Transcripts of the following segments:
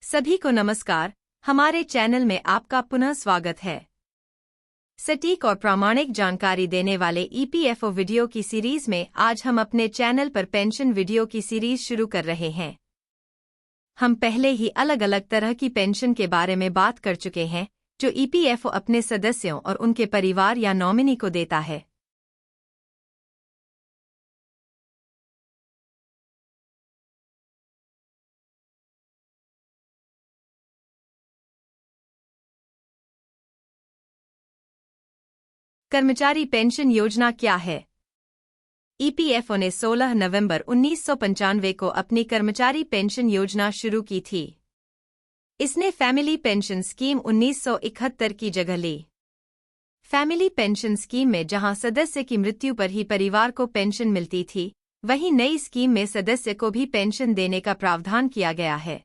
सभी को नमस्कार। हमारे चैनल में आपका पुनः स्वागत है। सटीक और प्रामाणिक जानकारी देने वाले ईपीएफओ वीडियो की सीरीज में आज हम अपने चैनल पर पेंशन वीडियो की सीरीज शुरू कर रहे हैं। हम पहले ही अलग अलग तरह की पेंशन के बारे में बात कर चुके हैं जो ईपीएफओ अपने सदस्यों और उनके परिवार या नॉमिनी को देता है। कर्मचारी पेंशन योजना क्या है? ईपीएफओ ने 16 नवंबर 1995 को अपनी कर्मचारी पेंशन योजना शुरू की थी। इसने फैमिली पेंशन स्कीम 1971 की जगह ली। फैमिली पेंशन स्कीम में जहां सदस्य की मृत्यु पर ही परिवार को पेंशन मिलती थी, वहीं नई स्कीम में सदस्य को भी पेंशन देने का प्रावधान किया गया है।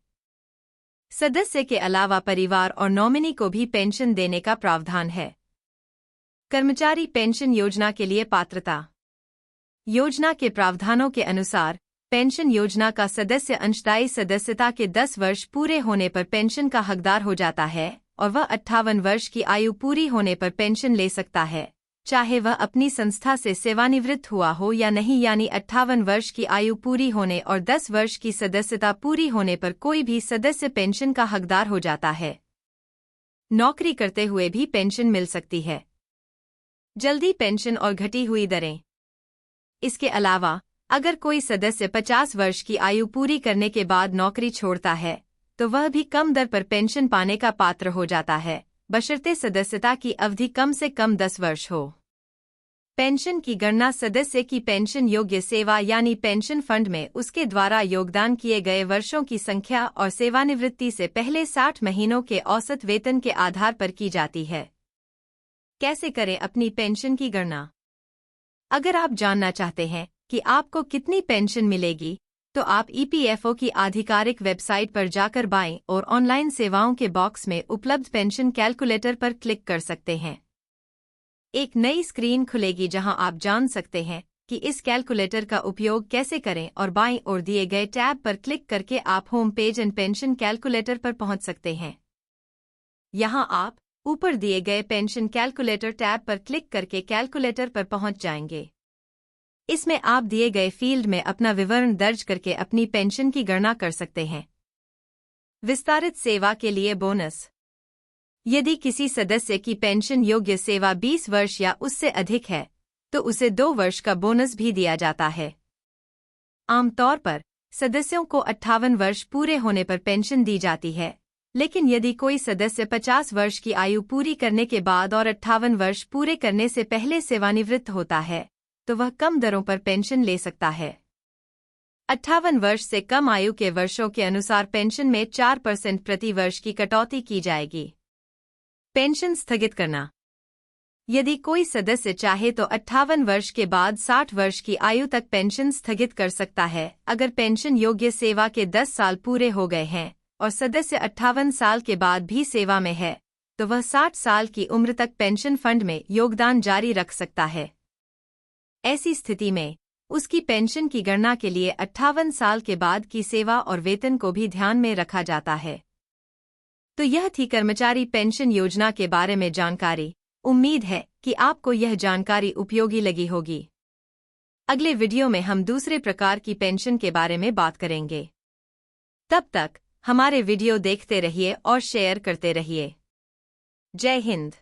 सदस्य के अलावा परिवार और नॉमिनी को भी पेंशन देने का प्रावधान है। कर्मचारी पेंशन योजना के लिए पात्रता। योजना के प्रावधानों के अनुसार पेंशन योजना का सदस्य अंशदायी सदस्यता के 10 वर्ष पूरे होने पर पेंशन का हकदार हो जाता है और वह 58 वर्ष की आयु पूरी होने पर पेंशन ले सकता है, चाहे वह अपनी संस्था से सेवानिवृत्त हुआ हो या नहीं। यानी 58 वर्ष की आयु पूरी होने और 10 वर्ष की सदस्यता पूरी होने पर कोई भी सदस्य पेंशन का हकदार हो जाता है। नौकरी करते हुए भी पेंशन मिल सकती है। जल्दी पेंशन और घटी हुई दरें। इसके अलावा अगर कोई सदस्य 50 वर्ष की आयु पूरी करने के बाद नौकरी छोड़ता है तो वह भी कम दर पर पेंशन पाने का पात्र हो जाता है, बशर्ते सदस्यता की अवधि कम से कम 10 वर्ष हो। पेंशन की गणना सदस्य की पेंशन योग्य सेवा यानी पेंशन फंड में उसके द्वारा योगदान किए गए वर्षों की संख्या और सेवानिवृत्ति से पहले 60 महीनों के औसत वेतन के आधार पर की जाती है। कैसे करें अपनी पेंशन की गणना? अगर आप जानना चाहते हैं कि आपको कितनी पेंशन मिलेगी, तो आप ईपीएफओ की आधिकारिक वेबसाइट पर जाकर बाएं और ऑनलाइन सेवाओं के बॉक्स में उपलब्ध पेंशन कैलकुलेटर पर क्लिक कर सकते हैं। एक नई स्क्रीन खुलेगी जहां आप जान सकते हैं कि इस कैलकुलेटर का उपयोग कैसे करें और बाईं ओर दिए गए टैब पर क्लिक करके आप home page and pension calculator पर पहुंच सकते हैं। यहां आप ऊपर दिए गए पेंशन कैलकुलेटर टैब पर क्लिक करके कैलकुलेटर पर पहुंच जाएंगे। इसमें आप दिए गए फील्ड में अपना विवरण दर्ज करके अपनी पेंशन की गणना कर सकते हैं। विस्तारित सेवा के लिए बोनस। यदि किसी सदस्य की पेंशन योग्य सेवा 20 वर्ष या उससे अधिक है तो उसे 2 वर्ष का बोनस भी दिया जाता है। आमतौर पर सदस्यों को 58 वर्ष पूरे होने पर पेंशन दी जाती है, लेकिन यदि कोई सदस्य 50 वर्ष की आयु पूरी करने के बाद और 58 वर्ष पूरे करने से पहले सेवानिवृत्त होता है तो वह कम दरों पर पेंशन ले सकता है। 58 वर्ष से कम आयु के वर्षों के अनुसार पेंशन में 4% प्रति वर्ष की कटौती की जाएगी। पेंशन स्थगित करना। यदि कोई सदस्य चाहे तो 58 वर्ष के बाद 60 वर्ष की आयु तक पेंशन स्थगित कर सकता है। अगर पेंशन योग्य सेवा के 10 साल पूरे हो गए हैं और सदस्य 58 साल के बाद भी सेवा में है तो वह 60 साल की उम्र तक पेंशन फंड में योगदान जारी रख सकता है। ऐसी स्थिति में उसकी पेंशन की गणना के लिए 58 साल के बाद की सेवा और वेतन को भी ध्यान में रखा जाता है। तो यह थी कर्मचारी पेंशन योजना के बारे में जानकारी। उम्मीद है कि आपको यह जानकारी उपयोगी लगी होगी। अगले वीडियो में हम दूसरे प्रकार की पेंशन के बारे में बात करेंगे। तब तक हमारे वीडियो देखते रहिए और शेयर करते रहिए। जय हिंद।